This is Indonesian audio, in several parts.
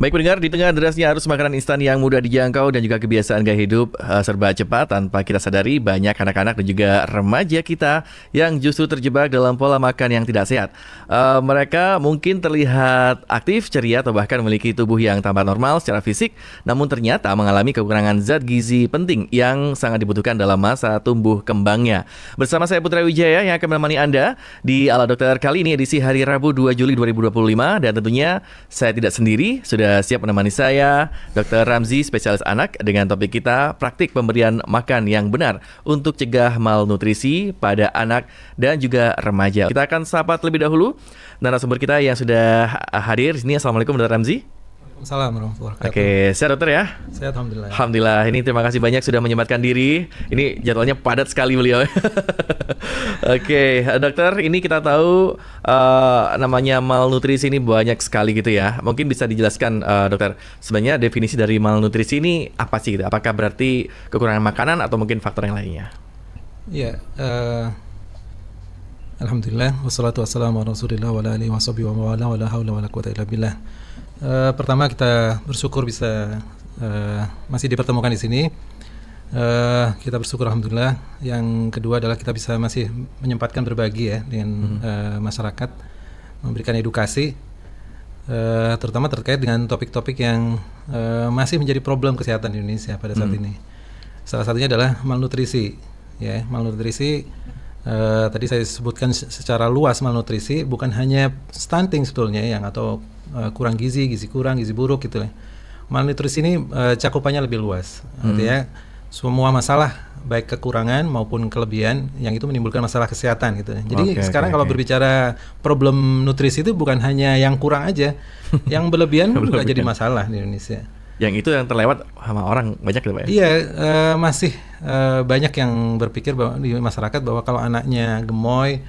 Baik pendengar, di tengah derasnya arus makanan instan yang mudah dijangkau dan juga kebiasaan gaya hidup serba cepat, tanpa kita sadari banyak anak-anak dan juga remaja kita yang justru terjebak dalam pola makan yang tidak sehat. Mereka mungkin terlihat aktif, ceria, atau bahkan memiliki tubuh yang tampak normal secara fisik, namun ternyata mengalami kekurangan zat gizi penting yang sangat dibutuhkan dalam masa tumbuh kembangnya. Bersama saya Putra Wijaya yang akan menemani Anda di Ala Dokter kali ini, edisi hari Rabu 2 Juli 2025, dan tentunya saya tidak sendiri, sudah siap menemani saya Dr. Ramzi, spesialis anak, dengan topik kita praktik pemberian makan yang benar untuk cegah malnutrisi pada anak dan juga remaja. Kita akan sapa terlebih dahulu narasumber kita yang sudah hadir di sini. Assalamualaikum Dr. Ramzi. Assalamualaikum warahmatullahi wabarakatuh. Oke, sehat dokter ya? Sehat, alhamdulillah. Alhamdulillah, ini terima kasih banyak sudah menyempatkan diri. Ini jadwalnya padat sekali beliau. Oke, dokter, ini kita tahu namanya malnutrisi ini banyak sekali gitu ya. Mungkin bisa dijelaskan dokter, sebenarnya definisi dari malnutrisi ini apa sih gitu? Apakah berarti kekurangan makanan atau mungkin faktor yang lainnya? Ya, alhamdulillah, wassalatu wassalamu ala rasulillah wa ala alihi wa sahbihi wa ala wala haula wala quwata illa billah. Pertama kita bersyukur bisa masih dipertemukan di sini. Kita bersyukur alhamdulillah. Yang kedua adalah kita bisa masih menyempatkan berbagi ya dengan masyarakat, memberikan edukasi, terutama terkait dengan topik-topik yang masih menjadi problem kesehatan di Indonesia pada saat ini. Salah satunya adalah malnutrisi. Ya, malnutrisi. Tadi saya sebutkan secara luas malnutrisi, bukan hanya stunting sebetulnya yang atau kurang gizi, gizi kurang, gizi buruk gitu ya. Malnutrisi ini cakupannya lebih luas. Artinya semua masalah baik kekurangan maupun kelebihan yang itu menimbulkan masalah kesehatan gitu. Jadi sekarang kalau berbicara problem nutrisi itu bukan hanya yang kurang aja, yang berlebihan juga jadi masalah di Indonesia. Yang itu yang terlewat sama orang banyak gitu Pak ya? Iya, masih banyak yang berpikir bahwa di masyarakat bahwa kalau anaknya gemoy,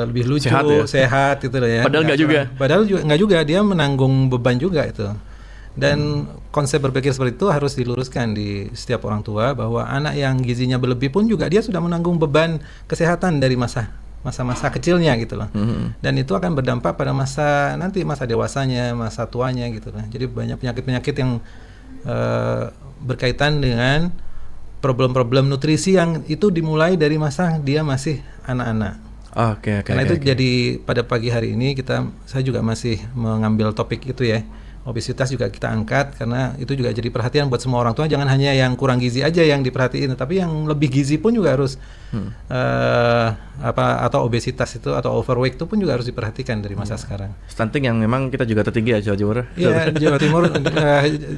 lebih lucu, sehat gitu loh ya. Padahal nggak juga. Padahal nggak juga, dia menanggung beban juga itu. Dan konsep berpikir seperti itu harus diluruskan di setiap orang tua bahwa anak yang gizinya berlebih pun juga dia sudah menanggung beban kesehatan dari masa-masa kecilnya gitu loh. Dan itu akan berdampak pada masa dewasanya, masa tuanya gitu loh. Jadi banyak penyakit-penyakit yang berkaitan dengan problem-problem nutrisi yang itu dimulai dari masa dia masih anak-anak. Karena itu jadi pada pagi hari ini saya juga masih mengambil topik itu ya. Obesitas juga kita angkat karena itu juga jadi perhatian buat semua orang tua. Jangan hanya yang kurang gizi aja yang diperhatiin, tapi yang lebih gizi pun juga harus atau obesitas itu atau overweight itu pun juga harus diperhatikan dari masa sekarang. Stunting yang memang kita juga tertinggi ya Jawa Timur. Iya, Jawa Timur,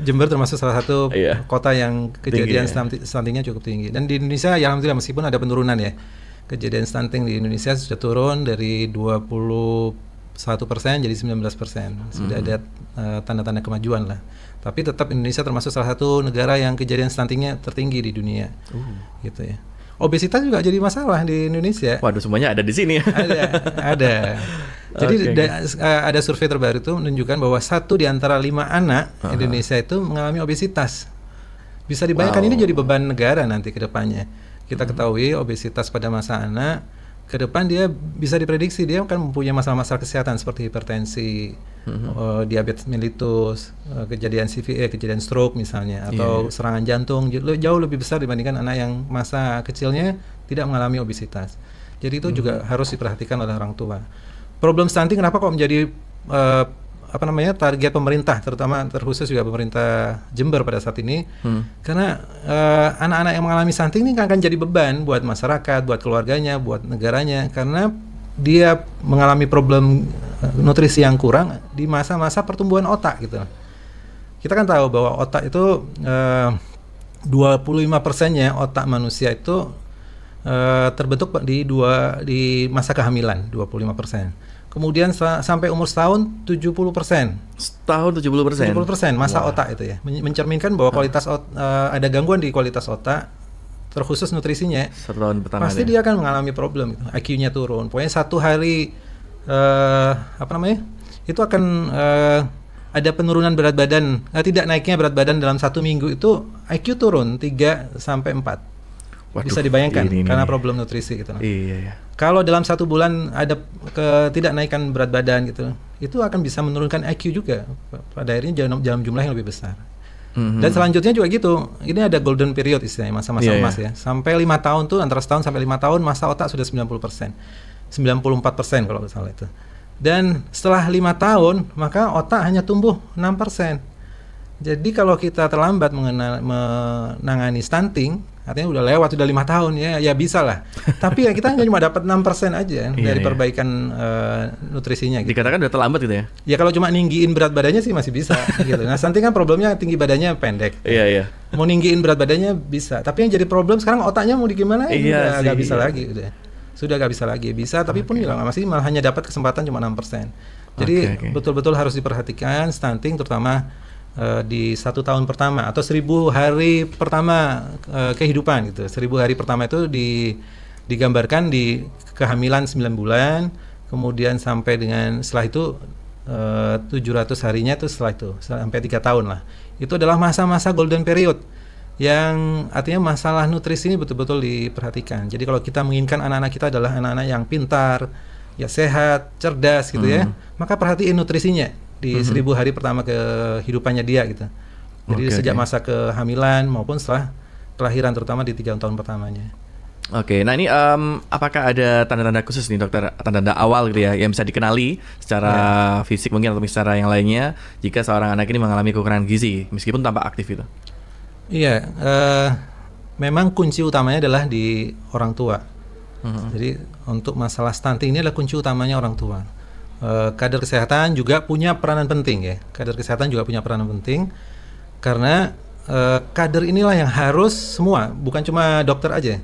Jember termasuk salah satu kota yang kejadian stuntingnya cukup tinggi. Dan di Indonesia ya alhamdulillah meskipun ada penurunan ya. Kejadian stunting di Indonesia sudah turun dari 21% jadi 19%. Sudah ada tanda-tanda kemajuan lah. Tapi tetap Indonesia termasuk salah satu negara yang kejadian stuntingnya tertinggi di dunia. Gitu ya. Obesitas juga jadi masalah di Indonesia. Waduh, semuanya ada di sini. Ada. Jadi ada survei terbaru itu menunjukkan bahwa 1 di antara 5 anak Indonesia itu mengalami obesitas. Bisa dibayangkan ini jadi beban negara nanti ke depannya. Kita ketahui obesitas pada masa anak ke depan dia bisa diprediksi dia akan mempunyai masalah-masalah kesehatan seperti hipertensi, diabetes mellitus, kejadian CVA, kejadian stroke misalnya, atau serangan jantung jauh lebih besar dibandingkan anak yang masa kecilnya tidak mengalami obesitas. Jadi itu juga harus diperhatikan oleh orang tua. Problem stunting kenapa kok menjadi target pemerintah, terkhusus juga pemerintah Jember pada saat ini, karena anak-anak yang mengalami stunting ini akan jadi beban buat masyarakat, buat keluarganya, buat negaranya, karena dia mengalami problem nutrisi yang kurang di masa-masa pertumbuhan otak gitu. Kita kan tahu bahwa otak itu 25%-nya otak manusia itu terbentuk di masa kehamilan, 25%. Kemudian sampai umur setahun 70%. Setahun 70%? 70% masa otak itu ya. Mencerminkan bahwa kualitas ada gangguan di kualitas otak, terkhusus nutrisinya. Setahun pertama pasti dia akan mengalami problem gitu. IQ-nya turun. Pokoknya 1 hari itu akan ada penurunan berat badan, tidak naiknya berat badan dalam 1 minggu itu IQ turun 3 sampai 4. Waduh, bisa dibayangkan ini. karena problem nutrisi gitu. Iya. Kalau dalam 1 bulan ada ketidaknaikan berat badan gitu, itu akan bisa menurunkan IQ juga. Pada akhirnya dalam jumlah yang lebih besar. Dan selanjutnya juga gitu. Ini ada golden period istilahnya, masa-masa emas ya. Sampai 5 tahun tuh, antara setahun sampai 5 tahun masa otak sudah 90%. 94% kalau salah itu. Dan setelah 5 tahun, maka otak hanya tumbuh 6%. Jadi kalau kita terlambat menangani stunting, artinya udah lewat, udah 5 tahun ya bisa lah. Tapi ya kita hanya cuma dapat 6% aja dari perbaikan nutrisinya gitu. Dikatakan udah terlambat gitu ya? Ya kalau cuma ninggiin berat badannya sih masih bisa gitu. Nah stunting kan problemnya tinggi badannya pendek. Iya. Mau ninggiin berat badannya bisa. Tapi yang jadi problem sekarang otaknya mau digimana udah nggak bisa lagi udah. Sudah nggak bisa lagi. Bisa tapi pun juga masih malah hanya dapat kesempatan cuma 6%. Jadi betul-betul harus diperhatikan stunting terutama di 1 tahun pertama atau 1000 hari pertama kehidupan gitu. 1000 hari pertama itu digambarkan di kehamilan 9 bulan, kemudian sampai dengan setelah itu 700 harinya itu setelah itu sampai 3 tahun lah. Itu adalah masa-masa golden period yang artinya masalah nutrisi ini betul-betul diperhatikan. Jadi kalau kita menginginkan anak-anak kita adalah anak-anak yang pintar, ya sehat, cerdas gitu ya, maka perhatiin nutrisinya di 1000 hari pertama kehidupannya dia gitu. Jadi sejak masa kehamilan maupun setelah kelahiran terutama di 3 tahun pertamanya. Nah ini apakah ada tanda-tanda khusus nih dokter, tanda-tanda awal gitu ya yang bisa dikenali secara fisik mungkin atau secara yang lainnya jika seorang anak ini mengalami kekurangan gizi meskipun tanpa aktif itu? Iya, memang kunci utamanya adalah di orang tua. Jadi untuk masalah stunting ini adalah kunci utamanya orang tua. Kader kesehatan juga punya peranan penting ya. Kader kesehatan juga punya peranan penting karena kader inilah yang harus semua, bukan cuma dokter aja,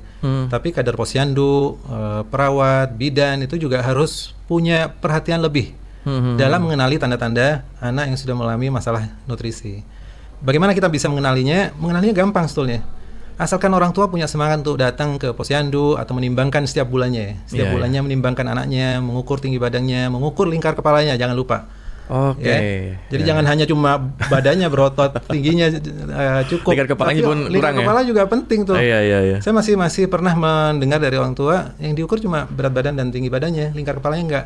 tapi kader posyandu, perawat, bidan itu juga harus punya perhatian lebih dalam mengenali tanda-tanda anak yang sudah mengalami masalah nutrisi. Bagaimana kita bisa mengenalinya? Mengenalinya gampang sebetulnya. Asalkan orang tua punya semangat untuk datang ke posyandu atau menimbangkan setiap bulannya. Setiap bulannya menimbangkan anaknya, mengukur tinggi badannya, mengukur lingkar kepalanya, jangan lupa. Jadi jangan hanya cuma badannya berotot, tingginya cukup. Lingkar kepalanya pun kurang lingkar kepala juga penting tuh. Saya masih pernah mendengar dari orang tua yang diukur cuma berat badan dan tinggi badannya, lingkar kepalanya enggak.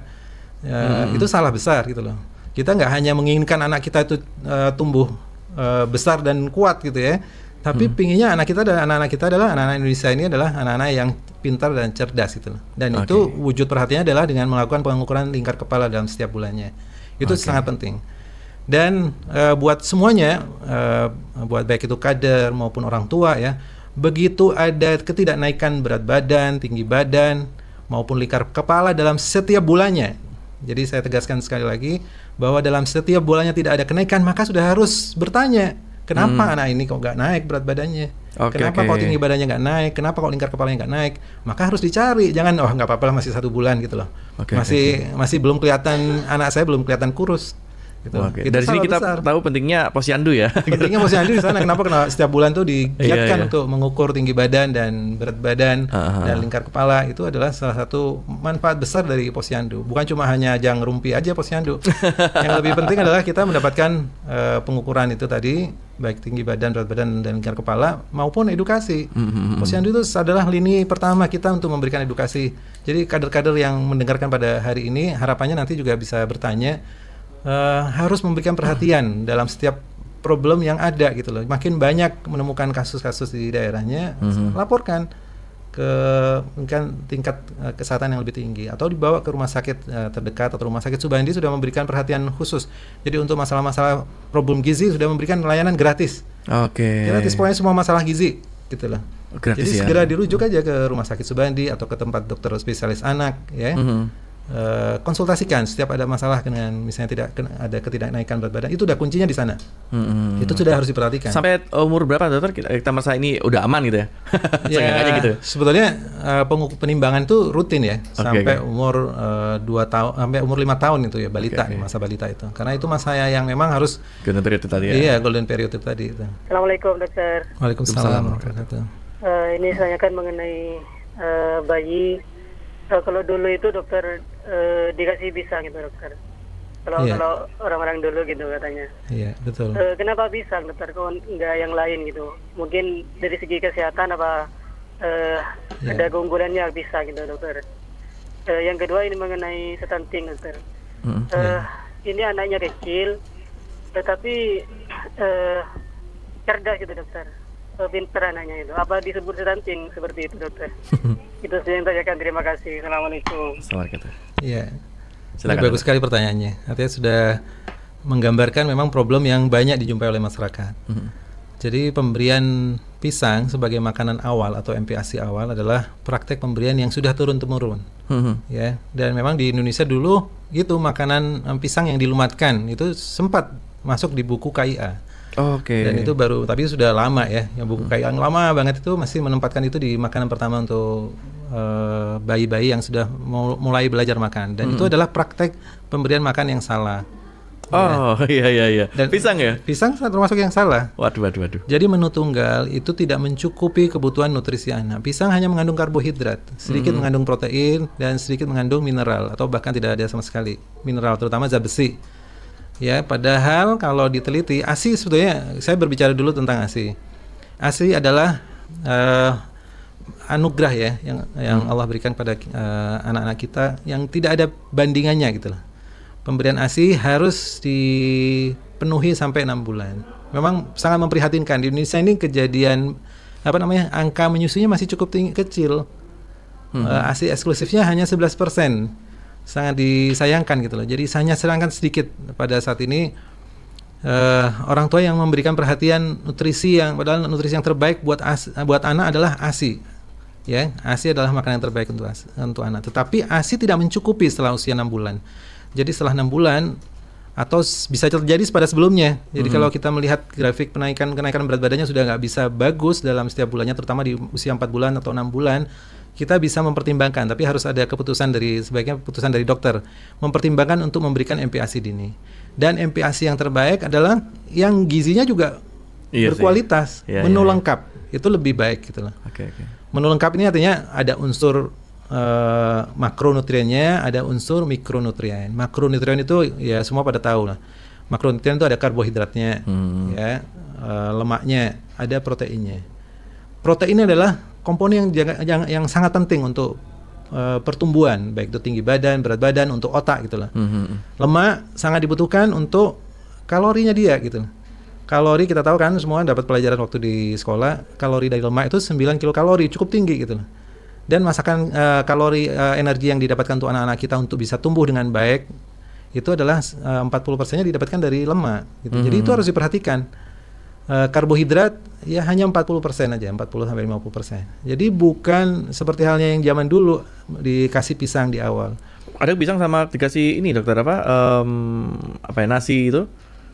Itu salah besar gitu loh. Kita nggak hanya menginginkan anak kita itu tumbuh besar dan kuat gitu ya. Tapi pinginnya anak-anak kita adalah anak-anak Indonesia ini adalah anak-anak yang pintar dan cerdas gitu loh. Dan itu wujud perhatiannya adalah dengan melakukan pengukuran lingkar kepala dalam setiap bulannya. Itu sangat penting. Dan buat semuanya, buat baik itu kader maupun orang tua ya, begitu ada ketidaknaikan berat badan, tinggi badan maupun lingkar kepala dalam setiap bulannya. Jadi saya tegaskan sekali lagi bahwa dalam setiap bulannya tidak ada kenaikan, maka sudah harus bertanya. Kenapa anak ini kok nggak naik berat badannya? Kenapa kok tinggi badannya nggak naik? Kenapa kok lingkar kepalanya nggak naik? Maka harus dicari. Jangan nggak apa-apa lah masih 1 bulan gitu loh. Masih belum kelihatan, anak saya belum kelihatan kurus. Gitu. Dari sini kita tahu pentingnya posyandu ya. Pentingnya posyandu di sana. Kenapa setiap bulan tuh digiatkan untuk mengukur tinggi badan dan berat badan dan lingkar kepala. Itu adalah salah satu manfaat besar dari posyandu. Bukan cuma hanya ajang rumpi aja posyandu. Yang lebih penting adalah kita mendapatkan pengukuran itu tadi, baik tinggi badan, berat badan dan lingkar kepala maupun edukasi. Posyandu itu adalah lini pertama kita untuk memberikan edukasi. Jadi kader-kader yang mendengarkan pada hari ini harapannya nanti juga bisa bertanya. Harus memberikan perhatian dalam setiap problem yang ada gitu loh. Makin banyak menemukan kasus-kasus di daerahnya, laporkan ke tingkat kesehatan yang lebih tinggi atau dibawa ke rumah sakit terdekat atau rumah sakit Subandi sudah memberikan perhatian khusus. Jadi untuk masalah-masalah problem gizi sudah memberikan layanan gratis. Gratis pokoknya semua masalah gizi gitu loh. Jadi segera dirujuk aja ke rumah sakit Subandi atau ke tempat dokter spesialis anak ya. Konsultasikan setiap ada masalah dengan misalnya tidak ada ketidaknaikan berat badan, itu udah kuncinya di sana. Itu sudah harus diperhatikan. Sampai umur berapa dokter kita merasa ini udah aman gitu ya? Gitu. Sebetulnya penimbangan itu rutin ya, sampai umur 2 tahun sampai umur 5 tahun itu ya, balita nih, masa balita itu. Karena itu masa yang memang harus golden period itu tadi ya. Iya, golden period itu tadi itu. Assalamualaikum dokter. Waalaikumsalam warahmatullahi wabarakatuh. Ini saya kan mengenai bayi. Kalau dulu itu dokter dikasih bisa gitu dokter. Kalau orang-orang dulu gitu katanya. Iya, betul. Kenapa bisa dokter kok enggak yang lain gitu? Mungkin dari segi kesehatan apa ada keunggulannya bisa gitu dokter. Yang kedua ini mengenai stunting dokter. Ini anaknya kecil, tetapi cerdas gitu dokter. Pintar anaknya itu. Apa disebut stunting seperti itu dokter? Itu saja yang tanyakan. Terima kasih. Assalamualaikum. Assalamualaikum. Iya. Silakan, Ini bagus sekali pertanyaannya. Artinya sudah menggambarkan memang problem yang banyak dijumpai oleh masyarakat. Jadi pemberian pisang sebagai makanan awal atau MPASI awal adalah praktek pemberian yang sudah turun-temurun. Ya, dan memang di Indonesia dulu gitu makanan pisang yang dilumatkan itu sempat masuk di buku KIA. Dan itu baru, tapi sudah lama ya. Yang buku KIA yang lama banget itu masih menempatkan itu di makanan pertama untuk bayi-bayi yang sudah mulai belajar makan. Dan itu adalah praktek pemberian makan yang salah. Iya. Dan pisang ya? Pisang termasuk yang salah. Waduh. Jadi menu tunggal itu tidak mencukupi kebutuhan nutrisi anak. Pisang hanya mengandung karbohidrat, sedikit mengandung protein dan sedikit mengandung mineral atau bahkan tidak ada sama sekali mineral, terutama zat besi. Ya, padahal kalau diteliti ASI sebetulnya, saya berbicara dulu tentang ASI. ASI adalah anugerah ya yang Allah berikan pada anak-anak kita yang tidak ada bandingannya gitu loh. Pemberian ASI harus dipenuhi sampai 6 bulan. Memang sangat memprihatinkan di Indonesia ini kejadian angka menyusuinya masih cukup kecil. ASI eksklusifnya hanya 11%. Sangat disayangkan gitu loh. Jadi hanya sedangkan sedikit pada saat ini orang tua yang memberikan perhatian nutrisi yang padahal nutrisi yang terbaik buat anak adalah ASI. Ya, ASI adalah makanan yang terbaik untuk anak. Tetapi ASI tidak mencukupi setelah usia 6 bulan. Jadi setelah 6 bulan atau bisa terjadi pada sebelumnya. Jadi kalau kita melihat grafik kenaikan berat badannya sudah nggak bisa bagus dalam setiap bulannya, terutama di usia 4 bulan atau 6 bulan, kita bisa mempertimbangkan. Tapi harus ada keputusan dari dokter, mempertimbangkan untuk memberikan MPASI dini. Dan MPASI yang terbaik adalah yang gizinya juga berkualitas, menu lengkap. Itu lebih baik gitu loh. Menu lengkap ini artinya ada unsur makronutriennya, ada unsur mikronutrien. Makronutrien itu ya semua pada tahu lah. Makronutrien itu ada karbohidratnya, ya, lemaknya, ada proteinnya. Protein adalah komponen yang sangat penting untuk pertumbuhan, baik itu tinggi badan, berat badan, untuk otak gitu lah. Lemak sangat dibutuhkan untuk kalorinya dia gitu. Kalori kita tahu kan, semua dapat pelajaran waktu di sekolah, kalori dari lemak itu 9 kilokalori, cukup tinggi gitu. Dan masakan kalori energi yang didapatkan untuk anak-anak kita untuk bisa tumbuh dengan baik itu adalah 40%-nya didapatkan dari lemak gitu. Jadi itu harus diperhatikan. Karbohidrat ya hanya 40% aja, 40-50%. Jadi bukan seperti halnya yang zaman dulu dikasih pisang di awal. Ada pisang sama dikasih ini dokter nasi itu?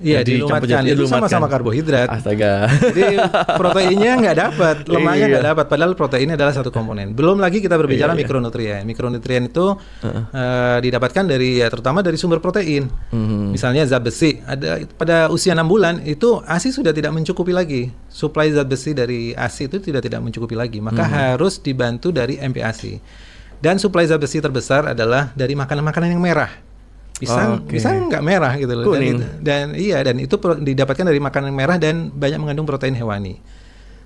Iya, dilumatkan. Itu sama-sama karbohidrat. Astaga. Jadi proteinnya nggak dapat, lemaknya nggak dapat. Padahal proteinnya adalah satu komponen. Belum lagi kita berbicara mikronutrien. Mikronutrien itu didapatkan dari terutama dari sumber protein. Misalnya zat besi. Ada pada usia 6 bulan itu ASI sudah tidak mencukupi lagi. Suplai zat besi dari ASI itu tidak mencukupi lagi. Maka harus dibantu dari MPASI. Dan suplai zat besi terbesar adalah dari makanan-makanan yang merah. Pisang nggak merah gitu loh. Dan itu didapatkan dari makanan merah dan banyak mengandung protein hewani.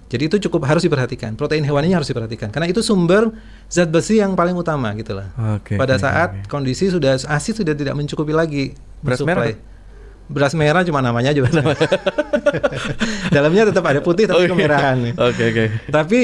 Jadi itu cukup harus diperhatikan. Protein hewaninya harus diperhatikan karena itu sumber zat besi yang paling utama gitu loh. Pada saat kondisi ASI sudah tidak mencukupi lagi. Beras merah cuma namanya juga. Dalamnya tetap ada putih tapi kemerahan. Tapi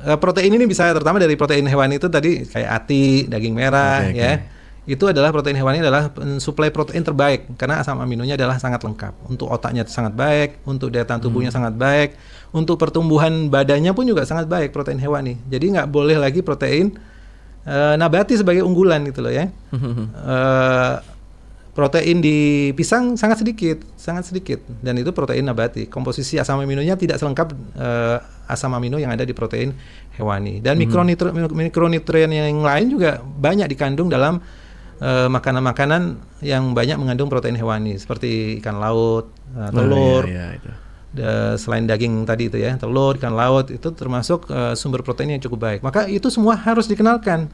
protein ini bisa terutama dari protein hewani itu tadi kayak ati, daging merah ya. Itu adalah protein hewani adalah suplai protein terbaik karena asam aminonya adalah sangat lengkap. Untuk otaknya sangat baik, untuk daya tahan tubuhnya sangat baik, untuk pertumbuhan badannya pun juga sangat baik protein hewani. Jadi nggak boleh lagi protein nabati sebagai unggulan gitu loh ya. Protein di pisang sangat sedikit dan itu protein nabati. Komposisi asam aminonya tidak selengkap asam amino yang ada di protein hewani. Dan mikronutrien yang lain juga banyak dikandung dalam makanan-makanan yang banyak mengandung protein hewani seperti ikan laut, telur. Selain daging tadi itu ya, telur, ikan laut itu termasuk sumber protein yang cukup baik. Maka itu semua harus dikenalkan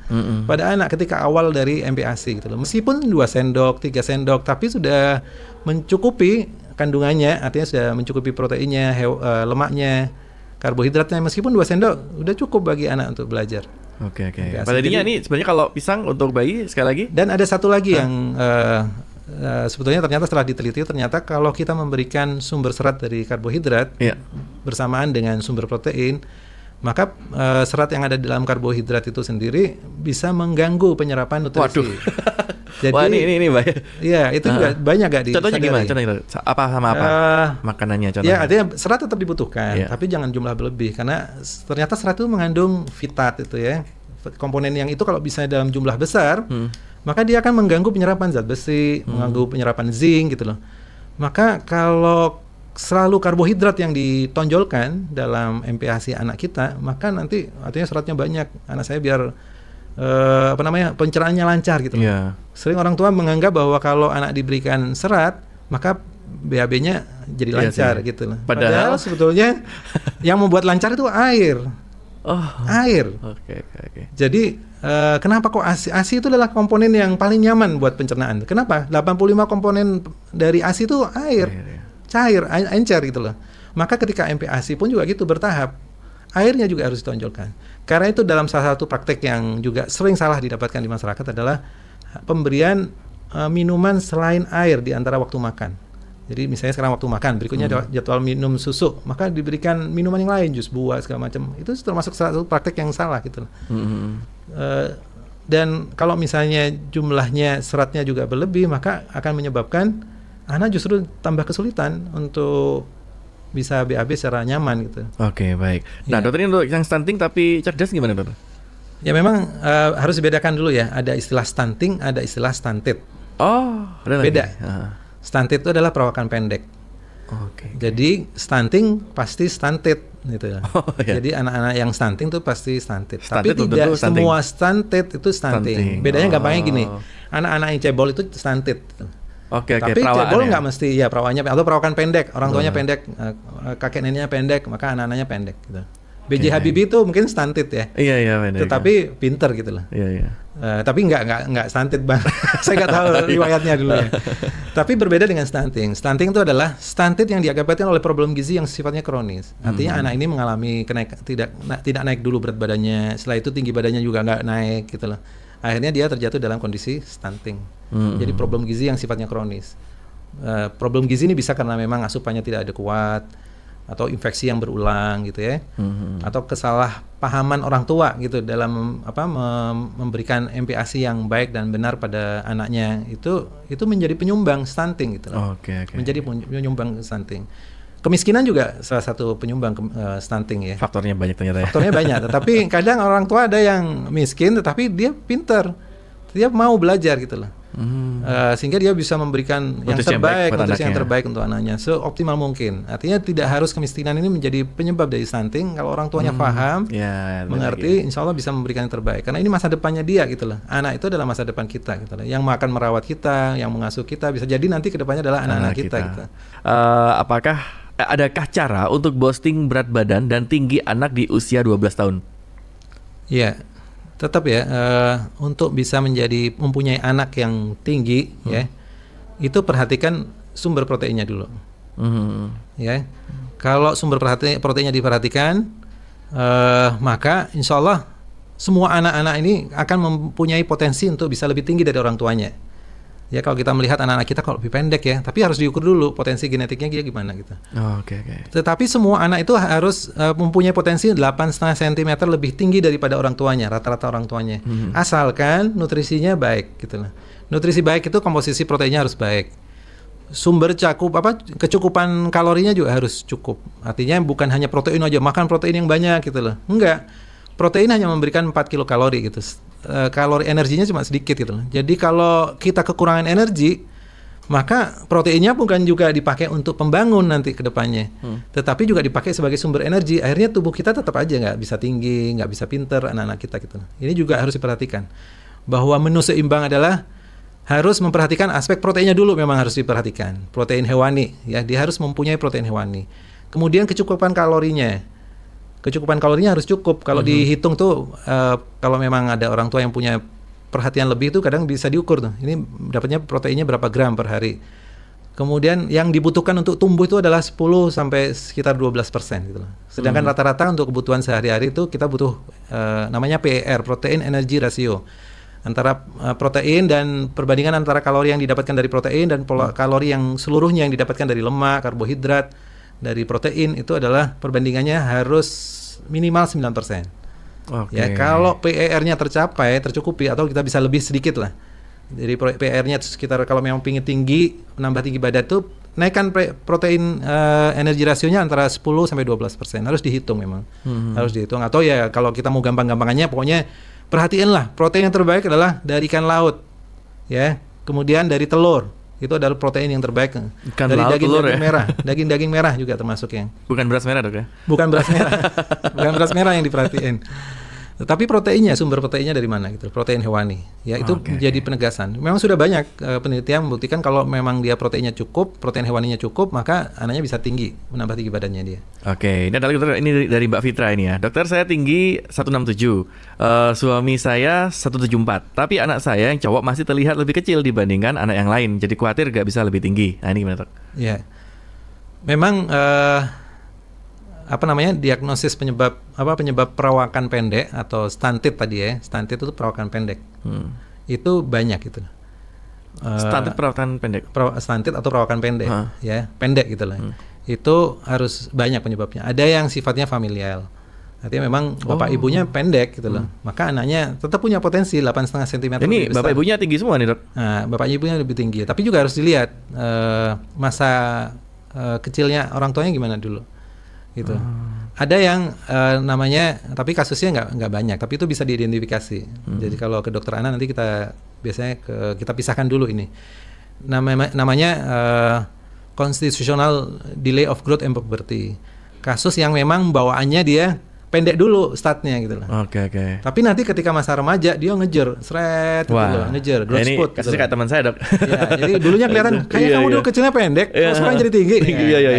pada anak ketika awal dari MPASI gitu loh. Meskipun 2 sendok, 3 sendok, tapi sudah mencukupi kandungannya, artinya sudah mencukupi proteinnya, lemaknya, karbohidratnya meskipun 2 sendok udah cukup bagi anak untuk belajar. Oke. Pada intinya ini sebenarnya kalau pisang untuk bayi sekali lagi. Dan ada satu lagi yang sebetulnya ternyata setelah diteliti ternyata kalau kita memberikan sumber serat dari karbohidrat bersamaan dengan sumber protein, maka serat yang ada di dalam karbohidrat itu sendiri bisa mengganggu penyerapan nutrisi. Waduh. Jadi, wah ini bahaya. Iya, itu juga banyak gak di. Contohnya gimana? Apa sama apa? Makanannya contohnya. Ya, artinya serat tetap dibutuhkan, tapi jangan jumlah berlebih karena ternyata serat itu mengandung fitat itu ya. Komponen yang itu kalau bisa dalam jumlah besar, maka dia akan mengganggu penyerapan zat besi, mengganggu penyerapan zinc gitu loh. Maka kalau selalu karbohidrat yang ditonjolkan dalam MPASI anak kita, maka nanti artinya seratnya banyak. Anak saya biar pencernaannya lancar gitu. Sering orang tua menganggap bahwa kalau anak diberikan serat, maka BAB-nya jadi lancar gitu loh. Padahal sebetulnya yang membuat lancar itu air. Air. Oke. Jadi kenapa kok ASI? ASI itu adalah komponen yang paling nyaman buat pencernaan. Kenapa? 85 komponen dari ASI itu air. Cair, encer gitu loh. Maka ketika MPASI pun juga gitu bertahap. Airnya juga harus ditonjolkan. Karena itu dalam salah satu praktek yang juga sering salah didapatkan di masyarakat adalah pemberian minuman selain air di antara waktu makan. Jadi misalnya sekarang waktu makan, berikutnya jadwal minum susu, maka diberikan minuman yang lain, jus buah segala macam. Itu termasuk salah satu praktek yang salah gitu. Dan kalau misalnya jumlahnya seratnya juga berlebih, maka akan menyebabkan anak justru tambah kesulitan untuk bisa BAB secara nyaman gitu. Oke, baik. Nah, dokter ini untuk yang stunting tapi cerdas gimana, dokter? Ya memang harus dibedakan dulu ya. Ada istilah stunting, ada istilah stunted. Ada beda. Stunted itu adalah perawakan pendek. Jadi stunting pasti stunted gitu ya. Jadi anak-anak yang stunting itu pasti stunted. Tapi tidak semua stunted itu stunting. Bedanya gampangnya gini. Anak-anak yang cebol itu stunted. Tapi cebol nggak mesti ya perawakannya atau perawakan pendek, orang tuanya pendek, kakek neneknya pendek, maka anak-anaknya pendek gitu. B.J. Habibie itu mungkin stunted ya. Iya pendek. Tetapi pinter gitu loh. Tapi nggak stunted banget. Saya nggak tahu riwayatnya dulu ya. Tapi berbeda dengan stunting. Stunting itu adalah stunted yang diakibatkan oleh problem gizi yang sifatnya kronis. Artinya anak ini mengalami tidak naik dulu berat badannya, setelah itu tinggi badannya juga nggak naik gitu loh. Akhirnya dia terjatuh dalam kondisi stunting. Jadi problem gizi yang sifatnya kronis. Problem gizi ini bisa karena memang asupannya tidak adekuat, atau infeksi yang berulang gitu ya, atau kesalahpahaman orang tua gitu dalam memberikan MPASI yang baik dan benar pada anaknya, itu menjadi penyumbang stunting gitu loh. Menjadi penyumbang stunting. Kemiskinan juga salah satu penyumbang stunting ya. Faktornya banyak ternyata ya. Faktornya banyak, tetapi kadang orang tua ada yang miskin tetapi dia pintar, dia mau belajar gitu loh. Sehingga dia bisa memberikan yang terbaik, nutrisi yang terbaik untuk anaknya seoptimal mungkin. Artinya tidak harus kemiskinan ini menjadi penyebab dari stunting. Kalau orang tuanya paham, mengerti, insya Allah bisa memberikan yang terbaik. Karena ini masa depannya dia gitu loh. Anak itu adalah masa depan kita gitu loh. Yang makan merawat kita, yang mengasuh kita, bisa jadi nanti kedepannya adalah anak-anak kita. Gitu. Adakah cara untuk boosting berat badan dan tinggi anak di usia 12 tahun? Iya. Tetap ya, untuk bisa mempunyai anak yang tinggi ya, itu perhatikan sumber proteinnya dulu. Ya, kalau sumber proteinnya diperhatikan, maka insya Allah semua anak-anak ini akan mempunyai potensi untuk bisa lebih tinggi dari orang tuanya. Ya kalau kita melihat anak-anak kita kalau lebih pendek ya, tapi harus diukur dulu potensi genetiknya dia gimana gitu. Tetapi semua anak itu harus mempunyai potensi 8,5 cm lebih tinggi daripada orang tuanya, rata-rata orang tuanya. Asalkan nutrisinya baik gitu loh. Nutrisi baik itu komposisi proteinnya harus baik. Sumber kecukupan kalorinya juga harus cukup. Artinya bukan hanya protein aja, makan protein yang banyak gitu loh. Enggak. Protein hanya memberikan 4 kilokalori gitu. Kalori energinya cuma sedikit gitu loh. Jadi kalau kita kekurangan energi, maka proteinnya bukan juga dipakai untuk pembangun nanti ke depannya, tetapi juga dipakai sebagai sumber energi. Akhirnya tubuh kita tetap aja nggak bisa tinggi, nggak bisa pinter anak-anak kita gitu. Ini juga harus diperhatikan. Bahwa menu seimbang adalah harus memperhatikan aspek proteinnya dulu, memang harus diperhatikan. Protein hewani, ya dia harus mempunyai protein hewani. Kemudian kecukupan kalorinya. Kecukupan kalorinya harus cukup. Kalau dihitung tuh, kalau memang ada orang tua yang punya perhatian lebih tuh kadang bisa diukur tuh. Ini dapatnya proteinnya berapa gram per hari. Kemudian yang dibutuhkan untuk tumbuh itu adalah 10 sampai sekitar 12% gitu loh. Sedangkan rata-rata untuk kebutuhan sehari-hari itu kita butuh namanya PER, protein energy ratio. Antara protein dan perbandingan antara kalori yang didapatkan dari protein dan kalori yang seluruhnya yang didapatkan dari lemak, karbohidrat, dari protein itu adalah perbandingannya harus minimal 9%. Ya, kalau PER-nya tercukupi atau kita bisa lebih sedikit lah. Jadi PR-nya sekitar kalau memang pingin tinggi, menambah tinggi badan tuh naikkan protein energi rasionya antara 10 sampai 12%. Harus dihitung memang. Harus dihitung, atau ya kalau kita mau gampang-gampangannya pokoknya perhatiinlah protein yang terbaik adalah dari ikan laut. Ya. Kemudian dari telur. Itu adalah protein yang terbaik. Ikan dari laut, daging-daging ya? merah. Daging-daging merah juga termasuk yang. Bukan beras merah, Dok ya? Bukan beras merah. Bukan beras merah yang diperhatiin. Tetapi proteinnya, sumber proteinnya dari mana gitu? Protein hewani. Ya, itu menjadi penegasan. Memang sudah banyak penelitian membuktikan kalau memang dia proteinnya cukup, protein hewaninya cukup, maka anaknya bisa tinggi, menambah tinggi badannya dia. Oke, ini adalah dokter, ini dari Mbak Fitra ini ya. Dokter, saya tinggi 167. Suami saya 174. Tapi anak saya yang cowok masih terlihat lebih kecil dibandingkan anak yang lain. Jadi khawatir gak bisa lebih tinggi. Nah, ini gimana, Dok? Ya. Memang diagnosis penyebab perawakan pendek atau stunted tadi ya. Stunted itu perawakan pendek. Itu banyak gitu. Stunted perawakan pendek. Stunted atau perawakan pendek ya, pendek gitu lah. Itu harus banyak penyebabnya. Ada yang sifatnya familial. Artinya memang bapak ibunya pendek gitu loh. Maka anaknya tetap punya potensi 8,5 cm. Ini bapak ibunya tinggi semua nih, Dok. Nah, bapak ibunya lebih tinggi. Tapi juga harus dilihat masa kecilnya orang tuanya gimana dulu. Gitu. Ada yang namanya, tapi kasusnya nggak banyak, tapi itu bisa diidentifikasi. Jadi kalau ke dokter anak nanti kita biasanya kita pisahkan dulu ini. Namanya constitutional delay of growth and puberty. Kasus yang memang bawaannya dia pendek dulu startnya gitu loh. Oke. Tapi nanti ketika masa remaja dia ngejar, gitu loh, ngejar growth spurt. Ini kasusnya kayak teman saya, Dok. Ya, jadi dulunya kelihatan kayak kamu dulu kecilnya pendek, terus sekarang jadi tinggi.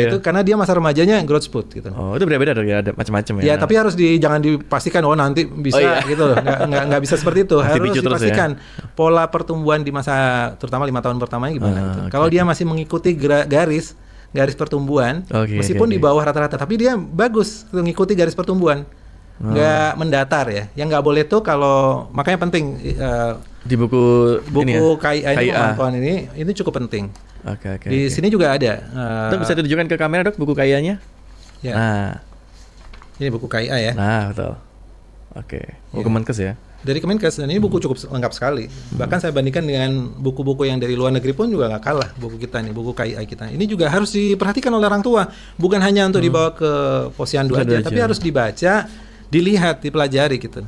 Itu karena dia masa remajanya growth spurt gitu. Oh, itu beda-beda, Dok ya, ada macam-macam ya. Ya, tapi harus jangan dipastikan nanti bisa gitu loh. Nggak bisa seperti itu. Harus dipastikan pola pertumbuhan di masa terutama 5 tahun pertamanya gimana gitu. Kalau dia masih mengikuti garis pertumbuhan, meskipun di bawah rata-rata, tapi dia bagus mengikuti garis pertumbuhan, nggak mendatar ya. Yang nggak boleh tuh kalau, makanya penting di buku KIA ini cukup penting. Di sini juga ada. Dok, bisa ditunjukkan ke kamera, Dok, buku KIA-nya? Ya. Nah, ini buku KIA ya. Nah, betul. Buku Kemenkes ya. Dari Kemenkes, dan ini buku cukup lengkap sekali. Bahkan saya bandingkan dengan buku-buku yang dari luar negeri pun juga nggak kalah buku kita nih, buku KIA kita. Ini juga harus diperhatikan oleh orang tua, bukan hanya untuk dibawa ke posyandu aja, tapi harus dibaca, dilihat, dipelajari gitu.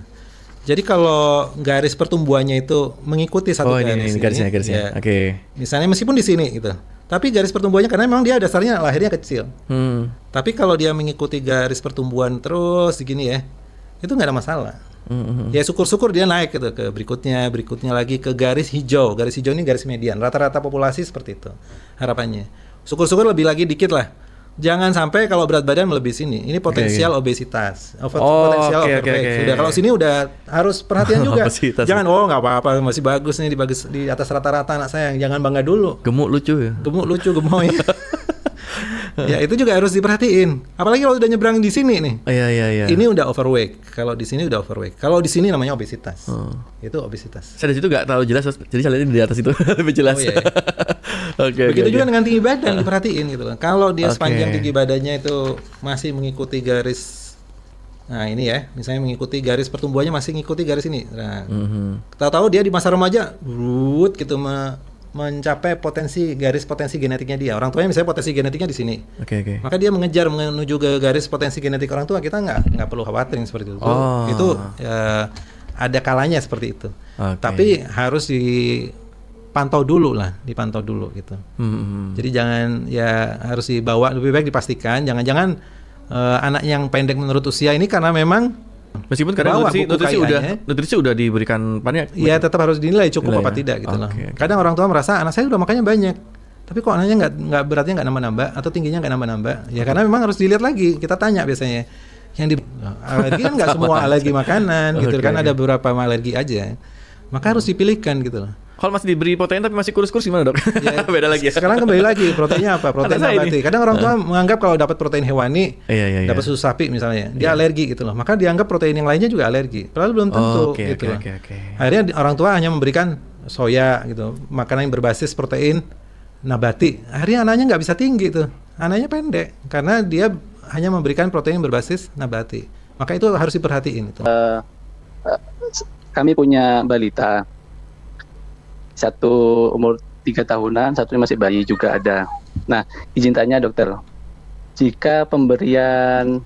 Jadi kalau garis pertumbuhannya itu mengikuti satu garis, ini garisnya. Ya, misalnya meskipun di sini gitu, tapi garis pertumbuhannya karena memang dia dasarnya lahirnya kecil. Tapi kalau dia mengikuti garis pertumbuhan terus begini ya, itu nggak ada masalah. Ya syukur-syukur dia naik gitu ke berikutnya lagi ke garis hijau. Garis hijau ini garis median. Rata-rata populasi seperti itu harapannya. Syukur-syukur lebih lagi dikit lah. Jangan sampai kalau berat badan melebihi sini. Ini potensial obesitas, potensial overweight. Sudah kalau sini udah harus perhatian juga. Jangan nggak apa-apa, masih bagus nih, di atas rata-rata anak saya. Jangan bangga dulu. Gemuk lucu ya. Gemoy. Ya itu juga harus diperhatiin. Apalagi kalau udah nyebrang di sini nih. Iya. Ini udah overweight. Kalau di sini udah overweight. Kalau di sini namanya obesitas. Itu obesitas. Saya di situ nggak terlalu jelas, jadi saya lihat di atas itu lebih jelas. Begitu juga dengan tinggi badan diperhatiin gitu kan. Kalau dia sepanjang tinggi badannya itu masih mengikuti garis, nah ini ya, misalnya mengikuti garis pertumbuhannya masih mengikuti garis ini. Nah, tahu-tahu dia di masa remaja, gitu mencapai garis potensi genetiknya dia. Orang tuanya misalnya potensi genetiknya di sini. Maka dia mengejar menuju ke garis potensi genetik orang tua. Kita nggak perlu khawatir seperti itu. Itu ada kalanya seperti itu. Tapi harus dipantau dulu gitu. Jadi jangan harus dibawa, lebih baik dipastikan. Jangan anak yang pendek menurut usia ini karena memang meskipun kadang nutrisi udah diberikan banyak. Iya, tetap harus dinilai cukup apa tidak gitu loh. Kadang orang tua merasa anak saya udah makannya banyak, tapi kok anaknya nggak beratnya nggak nambah-nambah atau tingginya nggak nambah-nambah. Ya karena memang harus dilihat lagi. Kita tanya biasanya yang alergi kan nggak semua alergi makanan gitu kan, ada beberapa alergi aja. Maka harus dipilihkan gitu loh. Kalau masih diberi protein tapi masih kurus-kurus gimana, Dok? Ya, beda lagi ya. Sekarang kembali lagi proteinnya apa? Protein nabati. Kadang orang tua menganggap kalau dapat protein hewani, dapat susu sapi misalnya, dia alergi gitu loh. Maka dianggap protein yang lainnya juga alergi. Padahal belum tentu gitu. Akhirnya orang tua hanya memberikan soya gitu, makanan yang berbasis protein nabati. Akhirnya anaknya nggak bisa tinggi tuh, anaknya pendek karena dia hanya memberikan protein yang berbasis nabati. Maka itu harus diperhatiin itu. Kami punya balita. Satu umur 3 tahunan, satu masih bayi juga ada. Nah, izin tanya dokter, jika pemberian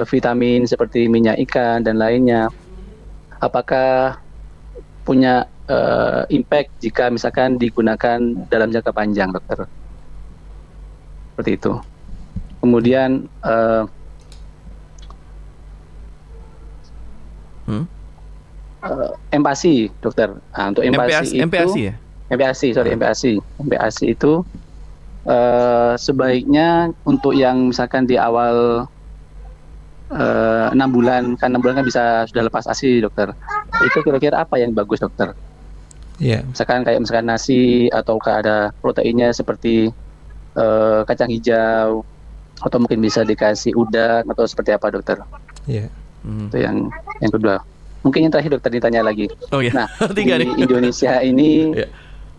vitamin seperti minyak ikan dan lainnya, apakah punya impact jika misalkan digunakan dalam jangka panjang, dokter? Seperti itu. Kemudian MPASI, dokter. Nah, untuk MPASI itu, MPASI ya? MPASI itu sebaiknya untuk yang misalkan di awal 6 bulan, kan 6 bulan kan bisa sudah lepas ASI, dokter. Itu kira-kira apa yang bagus, dokter? Iya. Misalkan nasi ataukah ada proteinnya seperti kacang hijau, atau mungkin bisa dikasih udang atau seperti apa, dokter? Iya. Itu yang kedua. Mungkin yang terakhir dokter ditanya lagi. Oh iya. Nah, di Indonesia ini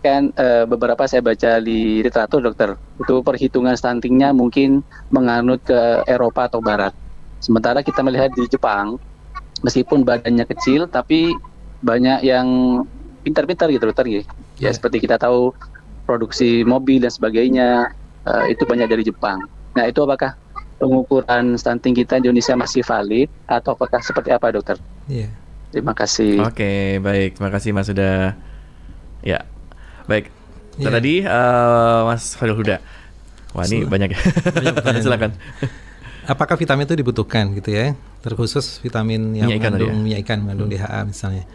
kan beberapa saya baca di literatur, dokter, itu perhitungan stuntingnya mungkin menganut ke Eropa atau Barat. Sementara kita melihat di Jepang, meskipun badannya kecil, tapi banyak yang pintar-pintar gitu, dokter. Ya seperti kita tahu produksi mobil dan sebagainya, itu banyak dari Jepang. Nah, itu apakah pengukuran stunting kita di Indonesia masih valid atau apakah seperti apa, dokter? Iya. Terima kasih. Oke, baik. Terima kasih Mas Huda. Ya, baik. Tadi Mas Khairul Huda. Wah, ini banyak ya. Silakan. Apakah vitamin itu dibutuhkan gitu ya? Terkhusus vitamin yang mengandung minyak ikan, mengandung DHA misalnya.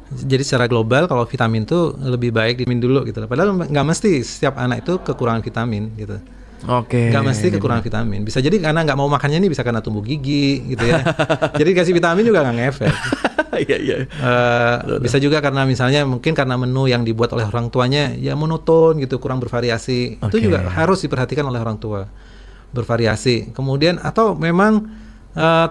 Jadi secara global kalau vitamin itu lebih baik dimin dulu gitu. Padahal nggak mesti setiap anak itu kekurangan vitamin gitu. Nggak mesti kekurangan vitamin. Bisa jadi karena nggak mau makannya ini bisa karena tumbuh gigi gitu ya. Jadi kasih vitamin juga nggak ngefek. Bisa juga karena misalnya mungkin karena menu yang dibuat oleh orang tuanya ya monoton gitu, kurang bervariasi. Itu juga harus diperhatikan oleh orang tua. Bervariasi. Kemudian atau memang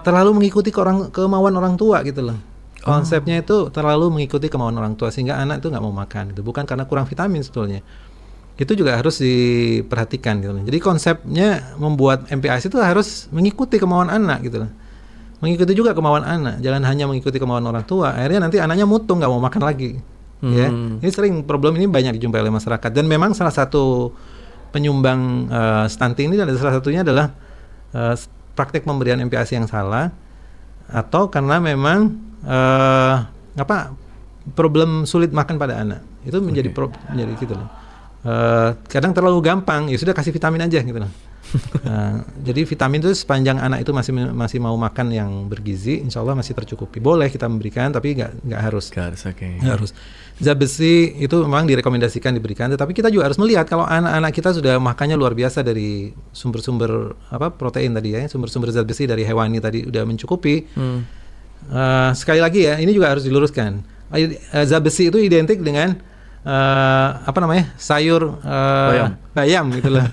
terlalu mengikuti kemauan orang tua gitu loh. Konsepnya itu terlalu mengikuti kemauan orang tua sehingga anak itu nggak mau makan gitu. Bukan karena kurang vitamin sebetulnya. Itu juga harus diperhatikan gitu. Jadi konsepnya membuat MPASI itu harus mengikuti kemauan anak gitu loh. Mengikuti juga kemauan anak, jangan hanya mengikuti kemauan orang tua. Akhirnya nanti anaknya mutung, nggak mau makan lagi. Ya, ini sering problem ini banyak dijumpai oleh masyarakat. Dan memang salah satu penyumbang stunting ini salah satunya adalah praktek pemberian MPASI yang salah, atau karena memang problem sulit makan pada anak. Itu menjadi menjadi gitu loh. Kadang terlalu gampang, ya sudah kasih vitamin aja gitu loh. Jadi vitamin itu sepanjang anak itu masih mau makan yang bergizi, insya Allah masih tercukupi. Boleh kita memberikan, tapi nggak harus. Nggak harus. Zat besi itu memang direkomendasikan diberikan, tetapi kita juga harus melihat kalau anak-anak kita sudah makannya luar biasa dari sumber-sumber protein tadi ya, sumber-sumber zat besi dari hewani tadi udah mencukupi. Sekali lagi ya, ini juga harus diluruskan. Zat besi itu identik dengan sayur bayam gitu loh.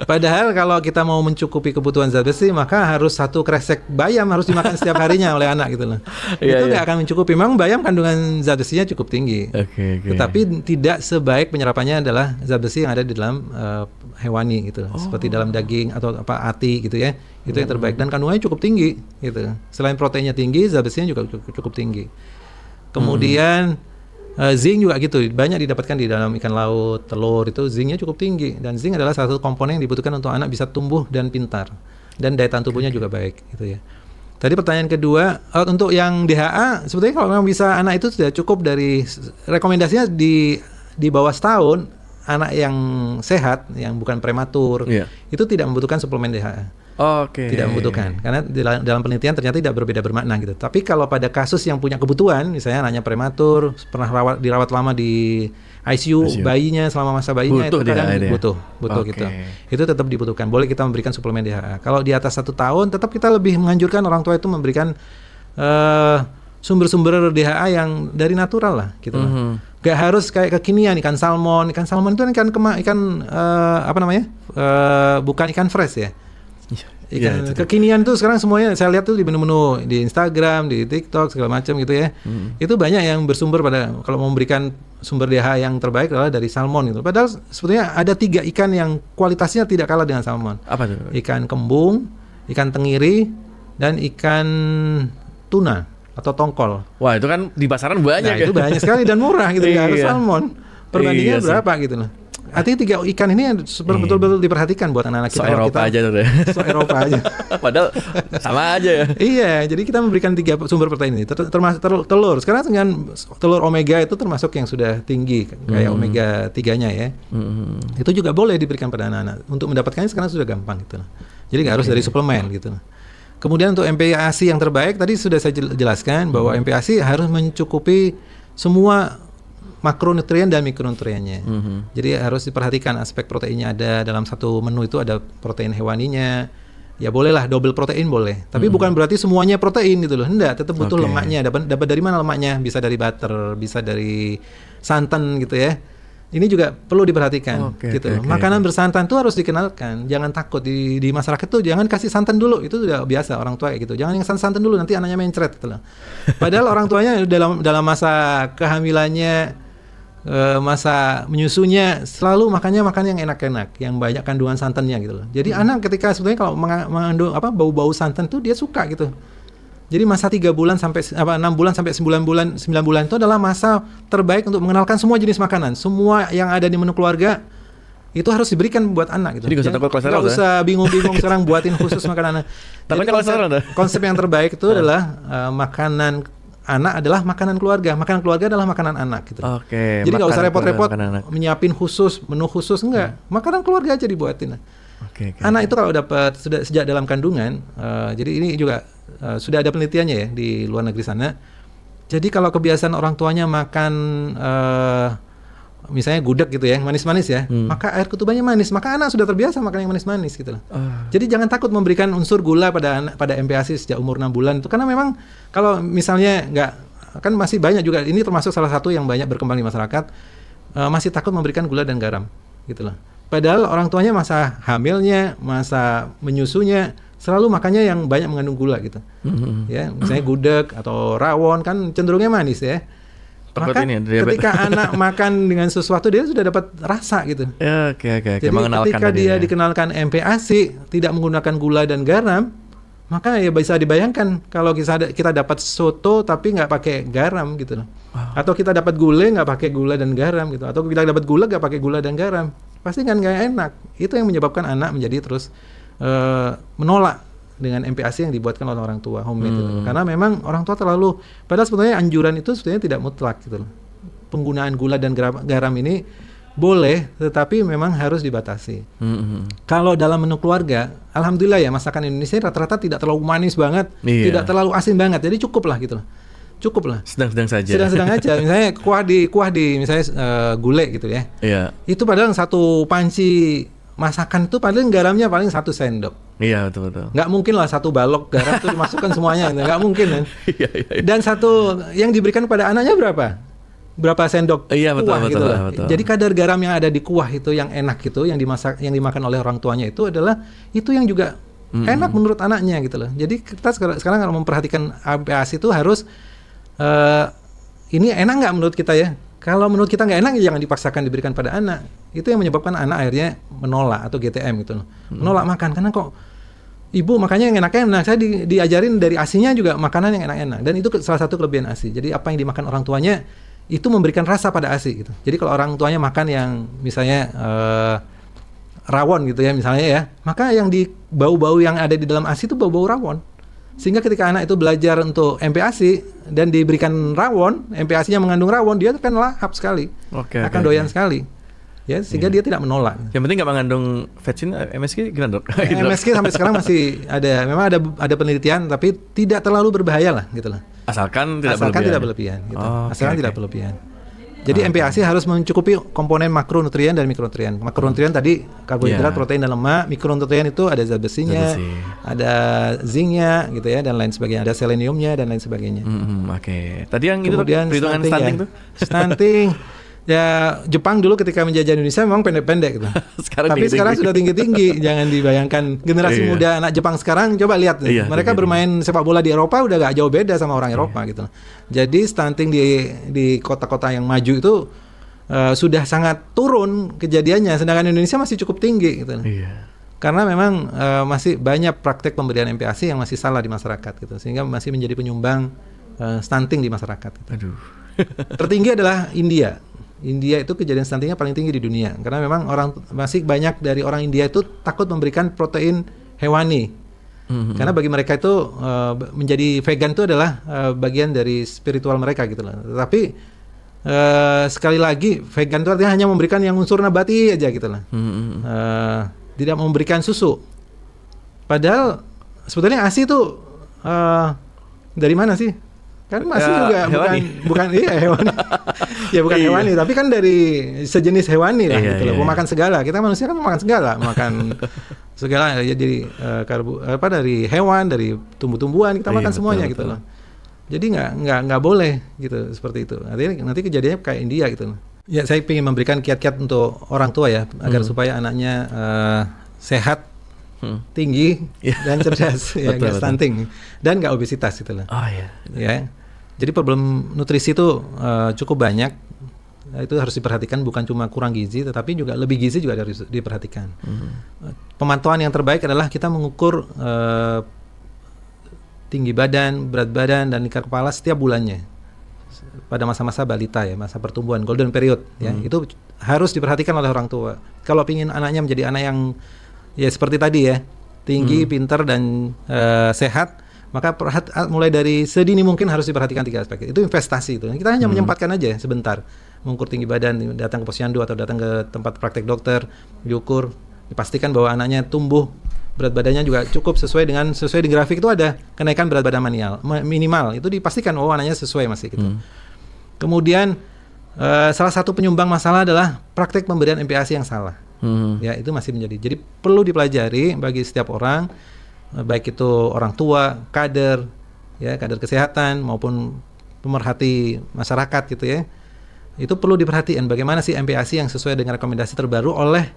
Padahal kalau kita mau mencukupi kebutuhan zat besi maka harus 1 kresek bayam harus dimakan setiap harinya oleh anak gitu loh. Itu nggak akan mencukupi. Memang bayam kandungan zat besinya cukup tinggi. Tetapi tidak sebaik penyerapannya adalah zat besi yang ada di dalam hewani gitu. Seperti dalam daging atau ati gitu ya. Itu yang terbaik dan kandungannya cukup tinggi gitu. Selain proteinnya tinggi, zat besinya juga cukup tinggi. Kemudian zinc juga gitu, banyak didapatkan di dalam ikan laut, telur itu zincnya cukup tinggi, dan zinc adalah salah satu komponen yang dibutuhkan untuk anak bisa tumbuh dan pintar, dan daya tahan tubuhnya juga baik gitu ya. Tadi pertanyaan kedua, untuk yang DHA sebetulnya kalau memang bisa anak itu sudah cukup dari rekomendasinya di bawah setahun, anak yang sehat yang bukan prematur itu tidak membutuhkan suplemen DHA. Tidak membutuhkan, karena dalam penelitian ternyata tidak berbeda bermakna gitu. Tapi kalau pada kasus yang punya kebutuhan, misalnya anaknya prematur, pernah dirawat lama di ICU, bayinya selama masa bayinya itu kadang butuh gitu. Itu tetap dibutuhkan. Boleh kita memberikan suplemen DHA. Kalau di atas 1 tahun, tetap kita lebih menganjurkan orang tua itu memberikan sumber-sumber DHA yang dari natural lah gitu. Gak harus kayak kekinian ikan salmon. Ikan salmon itu bukan ikan fresh ya. Ikan kekinian tuh sekarang semuanya saya lihat tuh di menu-menu di Instagram, di TikTok segala macam gitu ya. Itu banyak yang bersumber pada kalau memberikan sumber DHA yang terbaik adalah dari salmon gitu. Padahal sebetulnya ada 3 ikan yang kualitasnya tidak kalah dengan salmon. Apa tuh? Ikan kembung, ikan tenggiri, dan ikan tuna atau tongkol. Wah, itu kan di pasaran banyak ya. Itu banyak sekali dan murah gitu, nggak harus salmon. Perbandingannya berapa gitu loh. Artinya 3 ikan ini betul-betul diperhatikan buat anak-anak kita. Eropa aja tuh deh. Eropa aja. Padahal sama aja ya. Iya, jadi kita memberikan 3 sumber protein ini. Termasuk telur. Sekarang dengan telur omega itu termasuk yang sudah tinggi kayak omega 3-nya ya. Itu juga boleh diberikan pada anak-anak. Untuk mendapatkannya sekarang sudah gampang gitu. Jadi nggak harus dari suplemen gitu. Kemudian untuk MPASI yang terbaik tadi sudah saya jelaskan bahwa MPASI harus mencukupi semua makronutrien dan mikronutriennya. Jadi harus diperhatikan aspek proteinnya ada dalam satu menu itu ada protein hewaninya. Ya bolehlah double protein boleh. Tapi bukan berarti semuanya protein gitu loh. Enggak, tetap butuh lemaknya. Dapat dari mana lemaknya? Bisa dari butter, bisa dari santan gitu ya. Ini juga perlu diperhatikan gitu. Makanan bersantan tuh harus dikenalkan. Jangan takut di masyarakat tuh jangan kasih santan dulu. Itu sudah biasa orang tua gitu. Jangan yang santan dulu nanti anaknya mencret gitu loh. Padahal orang tuanya dalam masa kehamilannya, masa menyusunya selalu makannya makan yang enak-enak, yang banyak kandungan santannya gitu loh. Jadi anak ketika sebetulnya kalau mengandung bau-bau santan tuh dia suka gitu. Jadi masa 3 bulan sampai 6 bulan sampai 9 bulan itu adalah masa terbaik untuk mengenalkan semua jenis makanan. Semua yang ada di menu keluarga itu harus diberikan buat anak gitu. Jadi nggak usah bingung-bingung sekarang buatin khusus makanan anak. Tapi konsep yang terbaik itu adalah makanan anak adalah makanan keluarga. Makanan keluarga adalah makanan anak gitu. Jadi nggak usah repot-repot menyiapin khusus, menu khusus enggak. Makanan keluarga aja dibuatin. Anak itu kalau dapat sudah sejak dalam kandungan, jadi ini juga sudah ada penelitiannya ya di luar negeri sana. Jadi kalau kebiasaan orang tuanya makan misalnya gudeg gitu ya, manis-manis ya, maka air ketubannya manis, maka anak sudah terbiasa makan yang manis-manis gitu loh. Jadi jangan takut memberikan unsur gula pada MPASI sejak umur 6 bulan itu, karena memang kalau misalnya nggak, kan masih banyak juga, ini termasuk salah satu yang banyak berkembang di masyarakat, masih takut memberikan gula dan garam gitu loh. Padahal orang tuanya masa hamilnya, masa menyusunya selalu makannya yang banyak mengandung gula gitu. Ya, misalnya gudeg atau rawon kan cenderungnya manis ya. Maka ketika anak makan dengan sesuatu dia sudah dapat rasa gitu. Jadi ketika dia dikenalkan MPASI tidak menggunakan gula dan garam, maka ya bisa dibayangkan kalau kita dapat soto tapi nggak pakai garam gitu loh. Atau kita dapat gulai nggak pakai gula dan garam gitu. Atau kita dapat gula nggak pakai gula dan garam, pasti kan nggak enak. Itu yang menyebabkan anak menjadi terus menolak dengan MPASI yang dibuatkan oleh orang tua homemade itu. Karena memang orang tua terlalu, padahal sebetulnya anjuran itu sebetulnya tidak mutlak gitu loh. Penggunaan gula dan garam ini boleh, tetapi memang harus dibatasi. Kalau dalam menu keluarga, alhamdulillah ya masakan Indonesia rata-rata tidak terlalu manis banget, tidak terlalu asin banget, jadi cukup lah gitu loh. Cukup lah. Sedang-sedang saja. Sedang-sedang aja. Misalnya kuah di misalnya gulai gitu ya. Itu padahal satu panci masakan itu paling garamnya paling 1 sendok. Iya, betul. Nggak mungkin lah 1 balok garam itu dimasukkan semuanya, nggak mungkin kan. Dan satu yang diberikan pada anaknya berapa sendok kuah gitu lah. Jadi kadar garam yang ada di kuah itu yang enak itu, yang dimakan oleh orang tuanya itu adalah itu yang juga enak menurut anaknya gitu loh. Jadi kita sekarang kalau memperhatikan MPASI itu harus ini enak nggak menurut kita ya. Kalau menurut kita nggak enak, ya jangan dipaksakan diberikan pada anak. Itu yang menyebabkan anak akhirnya menolak atau GTM gitu loh. Menolak makan karena kok ibu makanya yang enak-enak. Saya diajarin dari ASI-nya juga makanan yang enak-enak. Dan itu salah satu kelebihan ASI. Jadi apa yang dimakan orang tuanya itu memberikan rasa pada ASI gitu. Jadi kalau orang tuanya makan yang misalnya rawon gitu ya misalnya ya, maka yang di bau-bau yang ada di dalam ASI itu bau-bau rawon. Sehingga ketika anak itu belajar untuk MPASI dan diberikan rawon, MPASI-nya mengandung rawon, dia akan lahap sekali, akan doyan sekali, ya sehingga dia tidak menolak. Yang penting nggak mengandung vetsin, MSG gimana dok? MSG sampai sekarang masih ada, memang ada penelitian, tapi tidak terlalu berbahaya lah, gitu lah. Asalkan tidak berlebihan. Gitu. Asalkan tidak berlebihan. Jadi MPASI harus mencukupi komponen makronutrien dan mikronutrien. Makronutrien tadi karbohidrat, protein dan lemak. Mikronutrien itu ada zat besinya, ada zincnya gitu ya, dan lain sebagainya. Ada seleniumnya dan lain sebagainya. Oke. Tadi yang kemudian itu perhitungan stunting tuh? Stunting. Ya, Jepang dulu ketika menjajah Indonesia memang pendek-pendek gitu. Tapi sekarang sudah tinggi-tinggi. Jangan dibayangkan generasi muda anak Jepang sekarang, coba lihat mereka bermain sepak bola di Eropa udah gak jauh beda sama orang Eropa gitu. Jadi stunting di kota-kota yang maju itu sudah sangat turun kejadiannya, sedangkan Indonesia masih cukup tinggi gitu. Karena memang masih banyak praktek pemberian MPASI yang masih salah di masyarakat gitu, sehingga masih menjadi penyumbang stunting di masyarakat gitu. Tertinggi adalah India. India itu kejadian stuntingnya paling tinggi di dunia, karena memang masih banyak dari orang India itu takut memberikan protein hewani, karena bagi mereka itu menjadi vegan itu adalah bagian dari spiritual mereka gitu loh. Tapi sekali lagi vegan itu artinya hanya memberikan yang unsur nabati aja gitu loh, tidak memberikan susu. Padahal sebetulnya ASI itu dari mana sih? Kan masih juga bukan hewani. Ya bukan hewani, tapi kan dari sejenis hewani lah gitu loh. Makan segala. Kita manusia kan makan segala, makan segala ya, jadi dari hewan, dari tumbuh-tumbuhan kita makan semuanya gitu loh. Jadi nggak boleh gitu seperti itu. Nanti kejadiannya kayak India gitu loh. Ya saya ingin memberikan kiat-kiat untuk orang tua ya, agar supaya anaknya sehat, tinggi dan cerdas, ya nggak stunting dan nggak obesitas gitu loh. Ya. Jadi problem nutrisi itu cukup banyak. Itu harus diperhatikan, bukan cuma kurang gizi, tetapi juga lebih gizi juga harus diperhatikan. Pemantauan yang terbaik adalah kita mengukur tinggi badan, berat badan, dan lingkar kepala setiap bulannya. Pada masa-masa balita ya, masa pertumbuhan, golden period ya. Itu harus diperhatikan oleh orang tua. Kalau ingin anaknya menjadi anak yang ya seperti tadi ya, tinggi, pintar dan sehat, maka mulai dari sedini mungkin harus diperhatikan 3 aspek. Itu investasi itu. Kita hanya menyempatkan aja sebentar, mengukur tinggi badan, datang ke posyandu atau datang ke tempat praktek dokter, diukur, dipastikan bahwa anaknya tumbuh, berat badannya juga cukup sesuai di grafik itu ada kenaikan berat badan minimal. Itu dipastikan anaknya sesuai masih gitu. Kemudian salah satu penyumbang masalah adalah praktek pemberian MPASI yang salah. Ya, itu masih menjadi. Jadi perlu dipelajari bagi setiap orang, baik itu orang tua, kader kesehatan maupun pemerhati masyarakat gitu ya. Itu perlu diperhatikan bagaimana sih MPASI yang sesuai dengan rekomendasi terbaru oleh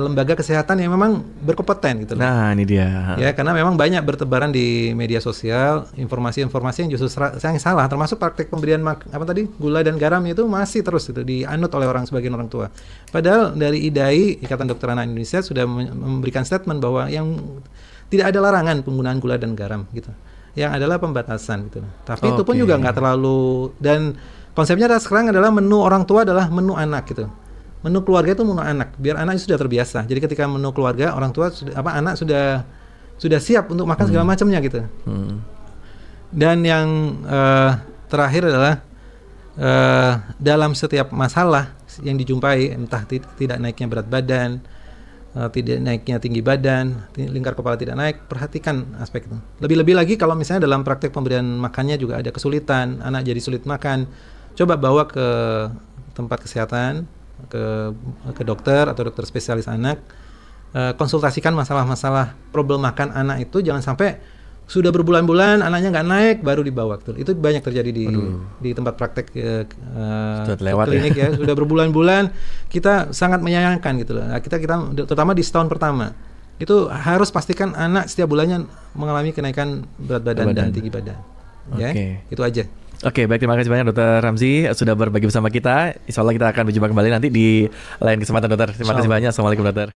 lembaga kesehatan yang memang berkompeten gitu. Nah, ini dia. Ya, karena memang banyak bertebaran di media sosial informasi-informasi yang justru yang salah, termasuk praktek pemberian gula dan garam itu masih terus itu dianut oleh sebagian orang tua. Padahal dari IDAI, Ikatan Dokter Anak Indonesia, sudah memberikan statement bahwa yang tidak ada larangan penggunaan gula dan garam gitu. Yang adalah pembatasan gitu. Tapi itu pun juga nggak terlalu, dan konsepnya sekarang adalah menu orang tua adalah menu anak gitu. Menu keluarga itu menu anak, biar anak sudah terbiasa. Jadi ketika menu keluarga, orang tua anak sudah siap untuk makan segala macamnya gitu. Dan yang terakhir adalah dalam setiap masalah yang dijumpai, entah tidak naiknya berat badan, tidak naiknya tinggi badan, lingkar kepala tidak naik, perhatikan aspek itu. Lebih-lebih lagi kalau misalnya dalam praktek pemberian makannya juga ada kesulitan, anak jadi sulit makan, coba bawa ke tempat kesehatan, ke dokter atau dokter spesialis anak, konsultasikan masalah-masalah problem makan anak itu. Jangan sampai sudah berbulan-bulan anaknya nggak naik baru dibawa. Itu banyak terjadi di tempat praktek klinik ya. Sudah berbulan-bulan, kita sangat menyayangkan gitu loh. Nah, kita terutama di setahun pertama itu harus pastikan anak setiap bulannya mengalami kenaikan berat badan dan tinggi badan. Ya, itu aja. Oke, baik, terima kasih banyak Dr. Ramzi sudah berbagi bersama kita. Insya Allah kita akan berjumpa kembali nanti di lain kesempatan, Dokter. Terima kasih banyak. Assalamualaikum, Dokter.